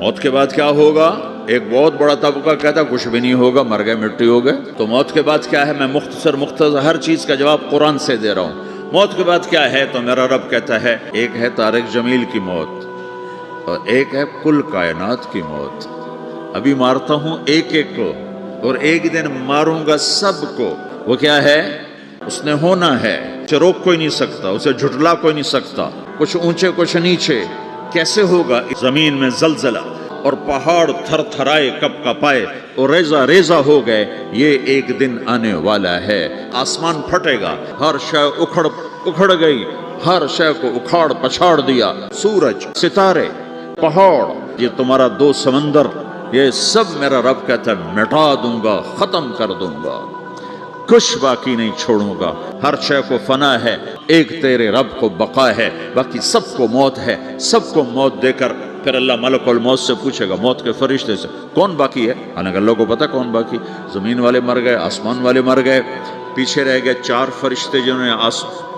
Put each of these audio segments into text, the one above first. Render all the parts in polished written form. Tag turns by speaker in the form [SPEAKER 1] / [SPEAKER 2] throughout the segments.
[SPEAKER 1] موت کے بعد کیا ہوگا؟ ایک بہت بڑا طبقہ کہتا ہے کچھ بھی نہیں ہوگا، مر گئے مٹی ہو گئے۔ تو موت کے بعد کیا ہے؟ میں مختصر ہر چیز کا جواب قرآن سے دے رہا ہوں۔ موت کے بعد کیا ہے؟ تو میرا رب کہتا ہے ایک ہے طارق جمیل کی موت اور ایک ہے کل کائنات کی موت۔ ابھی مارتا ہوں ایک ایک کو اور ایک دن ماروں گا سب کو۔ وہ کیا ہے؟ اس نے ہونا ہے، اسے روک کوئی نہیں سکتا، اسے جھٹلا کوئی نہیں سکتا، کچھ اونچے کچھ نیچے۔ کیسے ہوگا؟ زمین میں زلزلہ اور پہاڑ تھر تھرائے کپ کپائے اور ریزہ ریزہ ہو گئے، یہ ایک دن آنے والا ہے۔ آسمان پھٹے گا، ہر شے اکھڑ گئی، ہر شے کو اکھاڑ پچھاڑ دیا، سورج، ستارے، پہاڑ، یہ تمہارا دو سمندر، یہ سب میرا رب کہتا ہے مٹا دوں گا، ختم کر دوں گا، کچھ باقی نہیں چھوڑوں گا۔ ہر شے کو فنا ہے، ایک تیرے رب کو بقا ہے، باقی سب کو موت ہے۔ سب کو موت دے کر پھر اللہ ملک الموت سے پوچھے گا، موت کے فرشتے سے، کون باقی ہے؟ حالانکہ اللہ کو پتہ کون باقی۔ زمین والے مر گئے، آسمان والے مر گئے، پیچھے رہ گئے 4 فرشتے جنہوں نے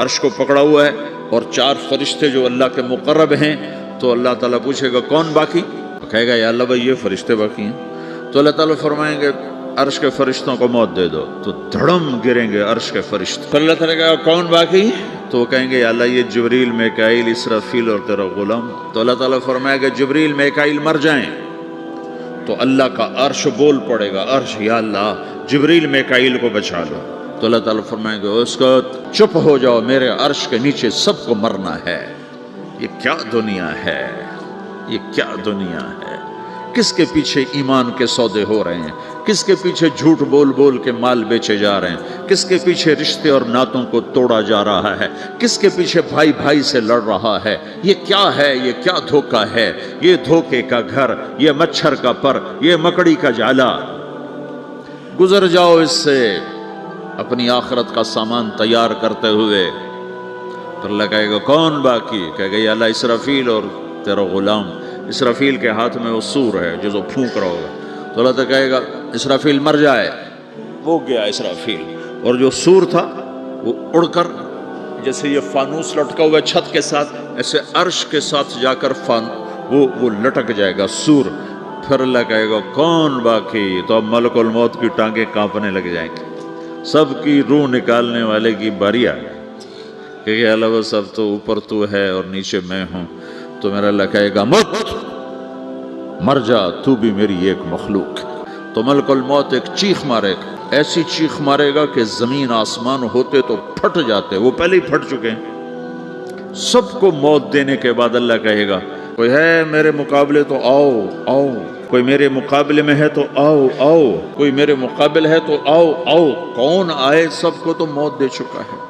[SPEAKER 1] عرش کو پکڑا ہوا ہے اور 4 فرشتے جو اللہ کے مقرب ہیں۔ تو اللہ تعالیٰ پوچھے گا کون باقی؟ کہے گا یا اللہ بھائی یہ فرشتے باقی ہیں۔ تو اللہ تعالیٰ فرمائیں گے عرش کے فرشتوں کو موت دے دو، تو دھڑم گریں گے عرش کے فرشتے۔ پھر اللہ تعالیٰ کہا کون باقی؟ تو وہ کہیں گے یا اللہ یہ جبریل، میکائیل، اسرافیل اور تیرا غلام۔ تو اللہ تعالیٰ فرمائے گا جبریل میکائیل مر جائیں تو اللہ کا عرش بول پڑے گا، عرش یا اللہ جبریل میکائیل کو بچا لو۔ تو اللہ تعالیٰ فرمائے گا اس کو چپ ہو جاؤ، میرے عرش کے نیچے سب کو مرنا ہے۔ یہ کیا دنیا ہے، یہ کیا دنیا ہے؟ کس کے پیچھے ایمان کے سودے ہو رہے ہیں؟ کس کے پیچھے جھوٹ بول بول کے مال بیچے جا رہے ہیں؟ کس کے پیچھے رشتے اور ناتوں کو توڑا جا رہا ہے؟ کس کے پیچھے بھائی بھائی سے لڑ رہا ہے؟ یہ کیا ہے؟ یہ کیا دھوکہ ہے؟ یہ دھوکے کا گھر، یہ مچھر کا پر، یہ مکڑی کا جالا۔ گزر جاؤ اس سے اپنی آخرت کا سامان تیار کرتے ہوئے۔ پھر اللہ کہے گا کون باقی؟ کہے گا یا اللہ اسرافیل اور تیرا غلام۔ اسرافیل کے ہاتھ میں وہ سور ہے جو پھونک رہا ہوگا۔ تو اللہ تعالیٰ کہے گا اسرافیل مر جائے، وہ گیا اسرافیل، اور جو سور تھا وہ اڑ کر جیسے یہ فانوس لٹکا ہوا چھت کے ساتھ، ایسے عرش کے ساتھ جا کر وہ لٹک جائے گا سور۔ پھر اللہ کہے گا کون باقی؟ تو اب ملک الموت کی ٹانگیں کانپنے لگ جائیں گی، سب کی روح نکالنے والے کی باری آ گئی، کہ اللہ وہ سب تو اوپر تو ہے اور نیچے میں ہوں۔ تو میرا اللہ کہے گا مت، مر جا، تو بھی میری ایک مخلوق ہے۔ تو ملک الموت ایک چیخ مارے گا، ایسی چیخ مارے گا کہ زمین آسمان ہوتے تو پھٹ جاتے، وہ پہلے ہی پھٹ چکے ہیں۔ سب کو موت دینے کے بعد اللہ کہے گا کوئی ہے میرے مقابلے تو آؤ آؤ، کوئی میرے مقابلے میں ہے تو آؤ آؤ، کوئی میرے مقابل ہے تو آؤ آؤ۔ کون آئے؟ سب کو تو موت دے چکا ہے۔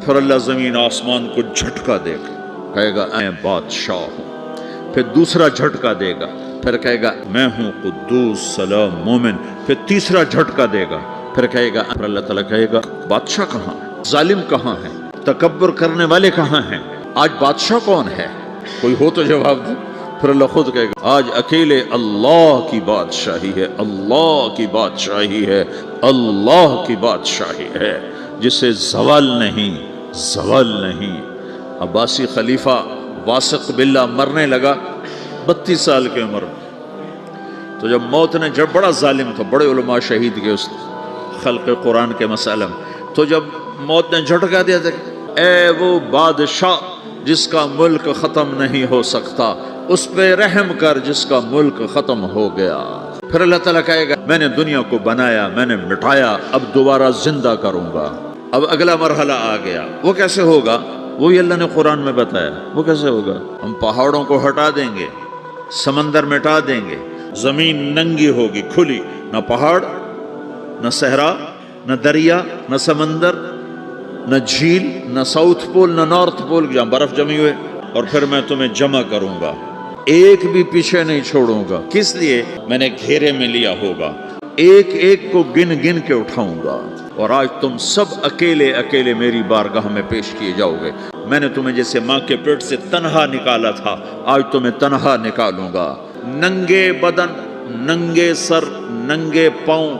[SPEAKER 1] پھر اللہ زمین آسمان کو جھٹکا دے گا، کہے گا میں بادشاہ ہوں۔ پھر دوسرا جھٹکا دے گا، پھر کہے گا میں ہوں قدوس سلام مومن۔ پھر تیسرا جھٹکا دے گا، پھر کہے گا، پھر اللہ تعالیٰ کہے گا بادشاہ کہاں ہے؟ ظالم کہاں ہے؟ تکبر کرنے والے کہاں ہیں؟ آج بادشاہ کون ہے؟ کوئی ہو تو جواب دے۔ پھر اللہ خود کہے گا آج اکیلے اللہ کی بادشاہی ہے، اللہ کی بادشاہی ہے، اللہ کی بادشاہی ہے، جسے زوال نہیں، زوال نہیں۔ عباسی خلیفہ واسق باللہ مرنے لگا 32 سال کی عمر میں۔ تو جب موت نے، جب بڑا ظالم تھا، بڑے علماء شہید کے اس خلق قرآن کے مسئلہ میں، تو جب موت نے جھٹکا دیا تھا، اے وہ بادشاہ جس کا ملک ختم نہیں ہو سکتا، اس پہ رحم کر جس کا ملک ختم ہو گیا۔ پھر اللہ تعالیٰ کہے گا میں نے دنیا کو بنایا، میں نے مٹایا، اب دوبارہ زندہ کروں گا۔ اب اگلا مرحلہ آ گیا، وہ کیسے ہوگا؟ وہی اللہ نے قرآن میں بتایا۔ وہ کیسے ہوگا؟ ہم پہاڑوں کو ہٹا دیں گے، سمندر مٹا دیں گے، زمین ننگی ہوگی، کھلی، نہ پہاڑ، نہ صحرا، نہ دریا، نہ سمندر، نہ جھیل، نہ ساؤتھ پول، نہ نارتھ پول جہاں برف جمی ہوئے۔ اور پھر میں تمہیں جمع کروں گا، ایک بھی پیچھے نہیں چھوڑوں گا۔ کس لیے؟ میں نے گھیرے میں لیا ہوگا، ایک ایک کو گن گن کے اٹھاؤں گا، اور آج تم سب اکیلے اکیلے میری بارگاہ میں پیش کیے جاؤ گے۔ میں نے تمہیں جیسے ماں کے پیٹ سے تنہا نکالا تھا، آج تمہیں تنہا نکالوں گا۔ ننگے بدن، ننگے سر، ننگے پاؤں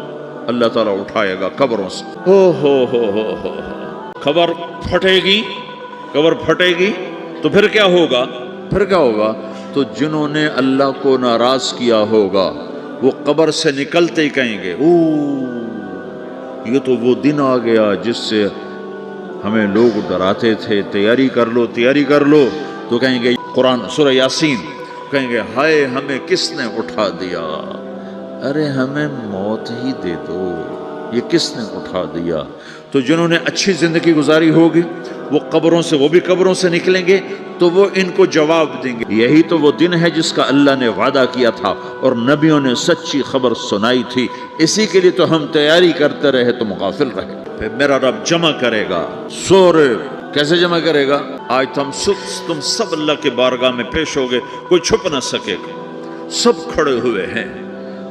[SPEAKER 1] اللہ تعالیٰ اٹھائے گا قبروں سے۔ ہو خبر پھٹے گی، قبر پھٹے گی تو پھر کیا ہوگا؟ پھر کیا ہوگا؟ تو جنہوں نے اللہ کو ناراض کیا ہوگا وہ قبر سے نکلتے ہی کہیں گے او یہ تو وہ دن آ گیا جس سے ہمیں لوگ ڈراتے تھے، تیاری کر لو تیاری کر لو. تو کہیں گے قرآن سورہ یاسین، کہیں گے ہائے ہمیں کس نے اٹھا دیا، ارے ہمیں موت ہی دے دو، یہ کس نے اٹھا دیا. تو جنہوں نے اچھی زندگی گزاری ہوگی وہ قبروں سے، وہ بھی قبروں سے نکلیں گے تو وہ ان کو جواب دیں گے یہی تو وہ دن ہے جس کا اللہ نے وعدہ کیا تھا اور نبیوں نے سچی خبر سنائی تھی، اسی کے لیے تو ہم تیاری کرتے رہے تم غافل رہے. پھر میرا رب جمع کرے گا سورے. کیسے جمع کرے گا؟ آج تم سب اللہ کے بارگاہ میں پیش ہوگے، کوئی چھپ نہ سکے گا، سب کھڑے ہوئے ہیں.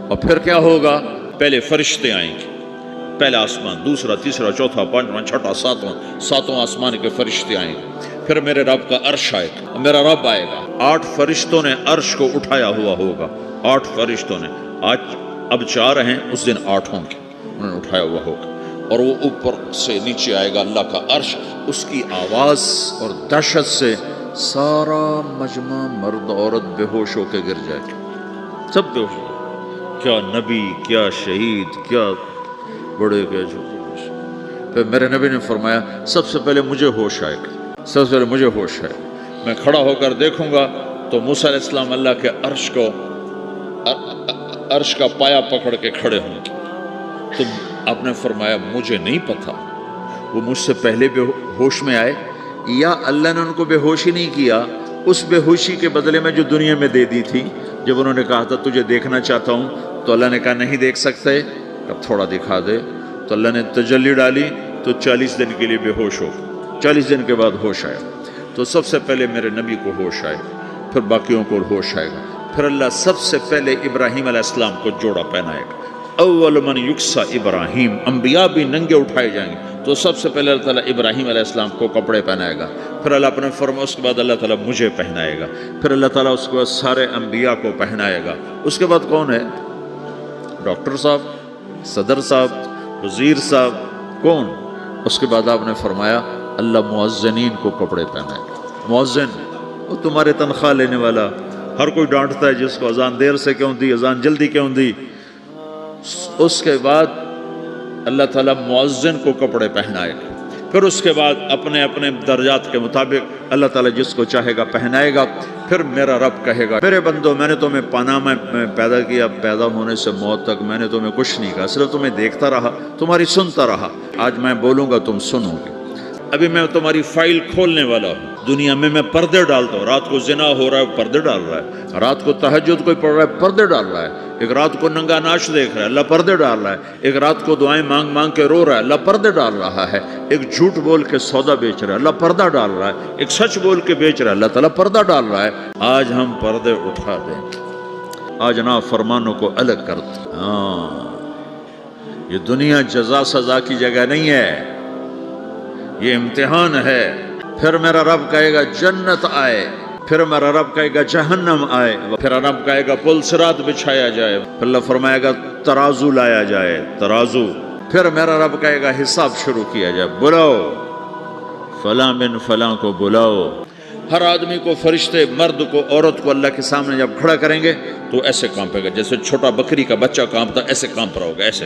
[SPEAKER 1] اور پھر کیا ہوگا؟ پہلے فرشتے آئیں گے، پہلا آسمان، دوسرا، تیسرا، چوتھا، پانچواں، چھٹا، ساتواں آسمان کے فرشتے آئیں گے. پھر میرے رب کا عرش آئے گا، میرا رب آئے گا. 8 فرشتوں نے عرش کو اٹھایا ہوا ہوگا، 8 فرشتوں نے. آج اب 4 ہیں، اس دن 8 ہوں گے، انہوں نے اٹھایا ہوا ہوگا. اور وہ اوپر سے نیچے آئے گا اللہ کا عرش، اس کی آواز اور دہشت سے سارا مجمع مرد عورت بے ہوش ہو کے گر جائے گا، سب بے ہوش. کیا نبی، کیا شہید، کیا بڑے، کیا چھوٹے. پھر میرے نبی نے فرمایا سب سے پہلے مجھے ہوش آئے گا، سب سے پہلے مجھے ہوش ہے. میں کھڑا ہو کر دیکھوں گا تو موسیٰ علیہ السلام اللہ کے عرش کا پایا پکڑ کے کھڑے ہوں گے. تو آپ نے فرمایا مجھے نہیں پتا وہ مجھ سے پہلے بے ہوش میں آئے یا اللہ نے ان کو بے ہوشی نہیں کیا، اس بے ہوشی کے بدلے میں جو دنیا میں دے دی تھی. جب انہوں نے کہا تھا تجھے دیکھنا چاہتا ہوں تو اللہ نے کہا نہیں دیکھ سکتے، اب تھوڑا دکھا دے. تو اللہ نے تجلی ڈالی تو 40 دن کے لیے بے ہوش ہو، 40 دن کے بعد ہوش آیا. تو سب سے پہلے میرے نبی کو ہوش آئے، پھر باقیوں کو ہوش آئے گا. پھر اللہ سب سے پہلے ابراہیم علیہ السلام کو جوڑا پہنائے گا. اول من یکسا ابراہیم، انبیاء بھی ننگے اٹھائے جائیں گے تو سب سے پہلے اللہ تعالیٰ ابراہیم علیہ السلام کو کپڑے پہنائے گا. پھر اللہ اپنے فرما، اس کے بعد اللہ تعالیٰ مجھے پہنائے گا. پھر اللہ تعالیٰ اس کے بعد سارے انبیاء کو پہنائے گا. اس کے بعد کون ہے؟ ڈاکٹر صاحب، صدر صاحب، وزیر صاحب، کون؟ اس کے بعد آپ نے فرمایا اللہ مؤذنین کو کپڑے پہنائے گا. مؤذن وہ تمہارے تنخواہ لینے والا، ہر کوئی ڈانٹتا ہے جس کو اذان دیر سے کیوں دی، اذان جلدی کیوں دی. اس کے بعد اللہ تعالیٰ مؤذن کو کپڑے پہنائے گا. پھر اس کے بعد اپنے اپنے درجات کے مطابق اللہ تعالیٰ جس کو چاہے گا پہنائے گا. پھر میرا رب کہے گا میرے بندو میں نے تمہیں پاناما میں پیدا کیا، پیدا ہونے سے موت تک میں نے تمہیں کچھ نہیں کہا، صرف تمہیں دیکھتا رہا، تمہاری سنتا رہا. آج میں بولوں گا تم سنو گے. ابھی میں تمہاری فائل کھولنے والا ہوں. دنیا میں پردے ڈالتا ہوں. رات کو زنا ہو رہا ہے، پردے ڈال رہا ہے. رات کو تہجد کوئی پڑھ رہا ہے، پردے ڈال رہا ہے. ایک رات کو ننگا ناچ دیکھ رہا ہے، اللہ پردے ڈال رہا ہے. ایک رات کو دعائیں مانگ مانگ کے رو رہا ہے، اللہ پردے ڈال رہا ہے. ایک جھوٹ بول کے سودا بیچ رہا ہے، اللہ پردہ ڈال رہا ہے. ایک سچ بول کے بیچ رہا ہے، اللہ تعالیٰ پردہ ڈال رہا ہے. آج ہم پردے اٹھا دیں، آج نافرمانوں کو الگ کر دیں. یہ دنیا جزا سزا کی جگہ نہیں ہے، یہ امتحان ہے. پھر میرا رب کہے گا جنت آئے، پھر میرا رب کہے گا جہنم آئے، پھر رب کہے گا پل صراط بچھایا جائے، پھر اللہ فرمائے گا ترازو لایا جائے، ترازو. پھر میرا رب کہے گا حساب شروع کیا جائے، بلاؤ فلاں بن فلاں کو بلاؤ. ہر آدمی کو، فرشتے، مرد کو، عورت کو اللہ کے سامنے جب کھڑا کریں گے تو ایسے کانپے گا جیسے چھوٹا بکری کا بچہ کانپتا، ایسے کانپ رہا ہوگا ایسے.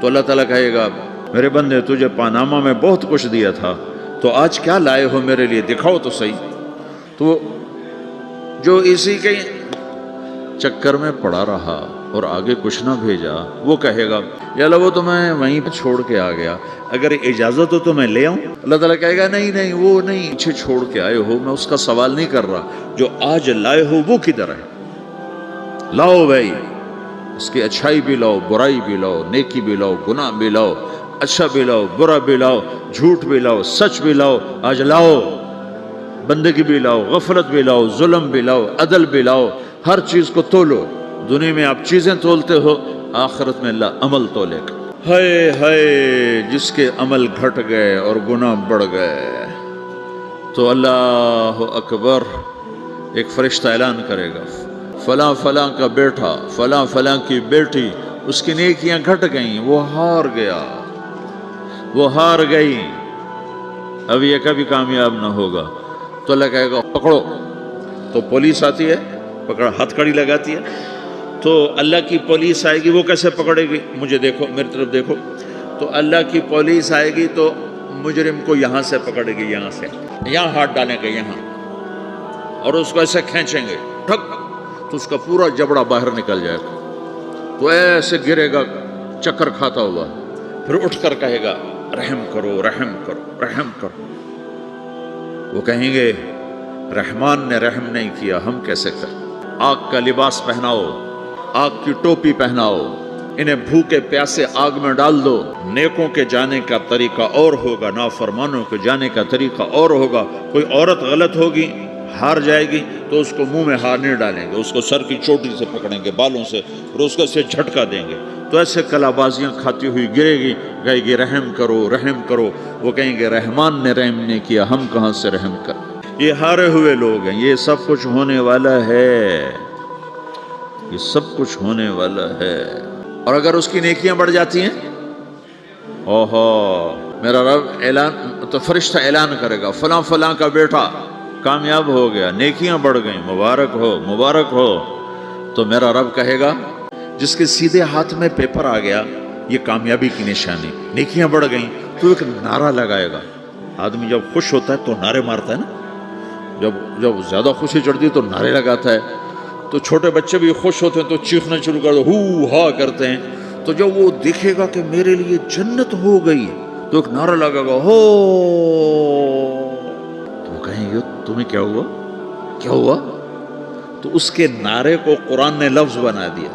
[SPEAKER 1] تو اللہ تعالیٰ کہے گا میرے بندے تجھے پاناما میں بہت کچھ دیا تھا، تو آج کیا لائے ہو میرے لیے، دکھاؤ تو صحیح. تو جو اسی کے چکر میں پڑا رہا اور آگے کچھ نہ بھیجا وہ کہے گا یا اللہ وہ تو میں وہیں پہ چھوڑ کے آ گیا، اگر اجازت ہو تو میں لے آؤں. اللہ تعالیٰ کہے گا نہیں نہیں وہ نہیں، پیچھے چھوڑ کے آئے ہو، میں اس کا سوال نہیں کر رہا، جو آج لائے ہو وہ کدھر ہے، لاؤ بھائی. اس کی اچھائی بھی لاؤ، برائی بھی لاؤ، نیکی بھی لاؤ، گناہ بھی لاؤ، اچھا بھی لاؤ، برا بھی لاؤ، جھوٹ بھی لاؤ، سچ بھی لاؤ. آج لاؤ، بندگی بھی لاؤ، غفلت بھی لاؤ، ظلم بھی لاؤ، عدل بھی لاؤ. ہر چیز کو تولو. دنیا میں آپ چیزیں تولتے ہو، آخرت میں اللہ عمل تولے گا. ہائے ہائے جس کے عمل گھٹ گئے اور گناہ بڑھ گئے تو اللہ اکبر. ایک فرشتہ اعلان کرے گا فلاں فلاں کا بیٹا، فلاں فلاں کی بیٹی، اس کی نیکیاں گھٹ گئیں، وہ ہار گیا، وہ ہار گئی، اب یہ کبھی کامیاب نہ ہوگا. تو اللہ کہے گا پکڑو تو پولیس آتی ہے پکڑ ہتھ کڑی لگاتی ہے. تو اللہ کی پولیس آئے گی وہ کیسے پکڑے گی؟ مجھے دیکھو میری طرف دیکھو. تو اللہ کی پولیس آئے گی تو مجرم کو یہاں سے پکڑے گی، یہاں سے یہاں ہاتھ ڈالیں گے یہاں اور اس کو ایسے کھینچیں گے ٹھک تو اس کا پورا جبڑا باہر نکل جائے گا. تو ایسے گرے گا چکر کھاتا ہوا، پھر اٹھ کر کہے گا رحم کرو رحم کرو رحم کرو. وہ کہیں گے رحمان نے رحم نہیں کیا، ہم کیسے کریں؟ آگ کا لباس پہناؤ، آگ کی ٹوپی پہناؤ، انہیں بھوکے پیاسے آگ میں ڈال دو. نیکوں کے جانے کا طریقہ اور ہوگا، نافرمانوں کے جانے کا طریقہ اور ہوگا. کوئی عورت غلط ہوگی، ہار جائے گی تو اس کو منہ میں ہار نہیں ڈالیں گے، اس کو سر کی چوٹی سے پکڑیں گے بالوں سے اور اس کو سے جھٹکا دیں گے. تو ایسے کلا بازیاں کھاتی ہوئی گرے گی، کہے گی رحم کرو رحم کرو. وہ کہیں گے رحمان نے رحم نہیں کیا، ہم کہاں سے رحم کر. یہ ہارے ہوئے لوگ ہیں. یہ سب کچھ ہونے والا ہے، یہ سب کچھ ہونے والا ہے. اور اگر اس کی نیکیاں بڑھ جاتی ہیں، اوہو میرا رب اعلان تو فرشتہ اعلان کرے گا فلاں فلاں کا بیٹا کامیاب ہو گیا، نیکیاں بڑھ گئیں، مبارک ہو مبارک ہو. تو میرا رب کہے گا جس کے سیدھے ہاتھ میں پیپر آ گیا یہ کامیابی کی نشانی، نیکیاں بڑھ گئیں. تو ایک نعرہ لگائے گا. آدمی جب خوش ہوتا ہے تو نعرے مارتا ہے نا، جب زیادہ خوشی چڑھتی ہے تو نعرے لگاتا ہے. تو چھوٹے بچے بھی خوش ہوتے ہیں تو چیخنا شروع کر دو، ہو ہا کرتے ہیں. تو جب وہ دیکھے گا کہ میرے لیے جنت ہو گئی تو ایک نعرہ لگے گا ہو. تو وہ کہیں گے تمہیں کیا ہوا کیا ہوا؟ تو اس کے نعرے کو قرآن نے لفظ بنا دیا.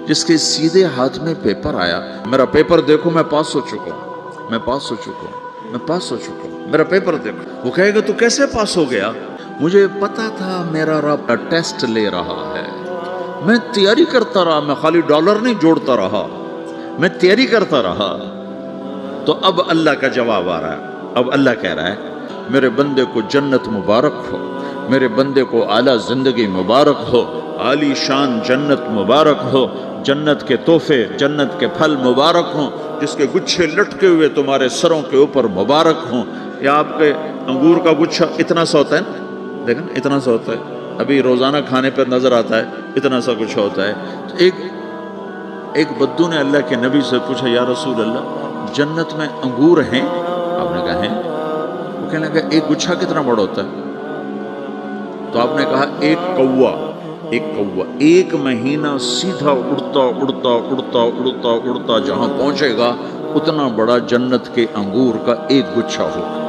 [SPEAKER 1] جس کے سیدھے ہاتھ میں پیپر آیا، میرا پیپر دیکھو میں پاس ہو چکا ہوں، میں پاس ہو چکا ہوں، میں پاس ہو چکا ہوں، میرا پیپر دیکھو. وہ کہے گا تو کیسے پاس ہو گیا؟ مجھے پتا تھا میرا رب ٹیسٹ لے رہا ہے، میں تیاری کرتا رہا، میں خالی ڈالر نہیں جوڑتا رہا، میں تیاری کرتا رہا. تو اب اللہ کا جواب آ رہا ہے. اب اللہ کہہ رہا ہے میرے بندے کو جنت مبارک ہو، میرے بندے کو اعلیٰ زندگی مبارک ہو، عالی شان جنت مبارک ہو، جنت کے تحفے جنت کے پھل مبارک ہوں، جس کے گچھے لٹکے ہوئے تمہارے سروں کے اوپر مبارک ہوں. یا آپ کے انگور کا گچھا اتنا سا ہوتا ہے نا، دیکھیں اتنا سا ہوتا ہے، ابھی روزانہ کھانے پر نظر آتا ہے اتنا سا کچھ ہوتا ہے. تو ایک بدو نے اللہ کے نبی سے پوچھا یا رسول اللہ جنت میں انگور ہیں؟ آپ نے کہا ہیں. وہ کہنے لگا ایک گچھا کتنا بڑا ہوتا ہے؟ تو آپ نے کہا ایک کوا ایک مہینہ سیدھا اڑتا اڑتا اڑتا اڑتا اڑتا جہاں پہنچے گا اتنا بڑا جنت کے انگور کا ایک گچھا ہوگا.